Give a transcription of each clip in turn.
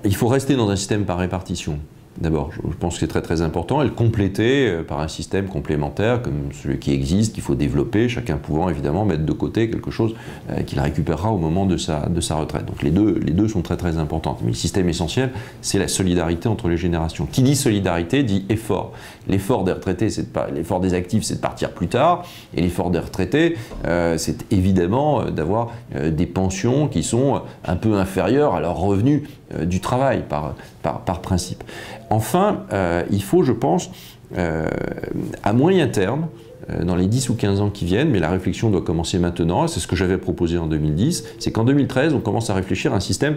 il faut rester dans un système par répartition. D'abord, je pense que c'est très très important, et le compléter par un système complémentaire comme celui qui existe, qu'il faut développer, chacun pouvant évidemment mettre de côté quelque chose qu'il récupérera au moment de sa retraite. Donc les deux sont très très importantes. Mais le système essentiel, c'est la solidarité entre les générations. Qui dit solidarité dit effort. L'effort des retraités, l'effort des actifs, c'est de partir plus tard, et l'effort des retraités, c'est évidemment d'avoir des pensions qui sont un peu inférieures à leurs revenus du travail, par principe. Enfin, il faut, je pense, à moyen terme, dans les 10 ou 15 ans qui viennent, mais la réflexion doit commencer maintenant, c'est ce que j'avais proposé en 2010, c'est qu'en 2013, on commence à réfléchir à un système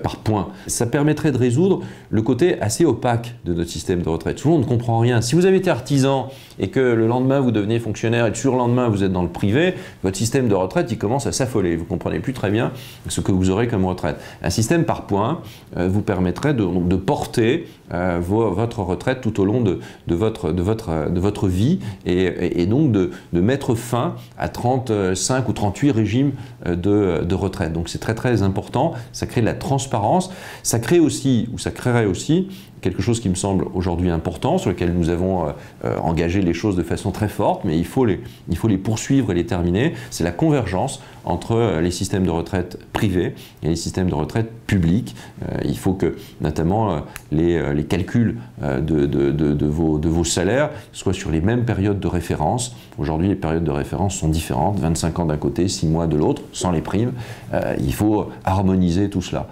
par points. Ça permettrait de résoudre le côté assez opaque de notre système de retraite. Souvent, on ne comprend rien. Si vous avez été artisan et que le lendemain, vous devenez fonctionnaire et le surlendemain, vous êtes dans le privé, votre système de retraite, il commence à s'affoler. Vous ne comprenez plus très bien ce que vous aurez comme retraite. Un système par points vous permettrait de porter votre retraite tout au long de votre vie et donc de mettre fin à 35 ou 38 régimes de retraite. Donc c'est très très important. Ça crée de la transparence. Ça crée aussi, ou ça créerait aussi, quelque chose qui me semble aujourd'hui important, sur lequel nous avons engagé les choses de façon très forte, mais il faut les poursuivre et les terminer, c'est la convergence entre les systèmes de retraite privés et les systèmes de retraite publics. Il faut que, notamment, les calculs de vos salaires soient sur les mêmes périodes de référence. Aujourd'hui, les périodes de référence sont différentes, 25 ans d'un côté, 6 mois de l'autre, sans les primes. Il faut harmoniser tout cela.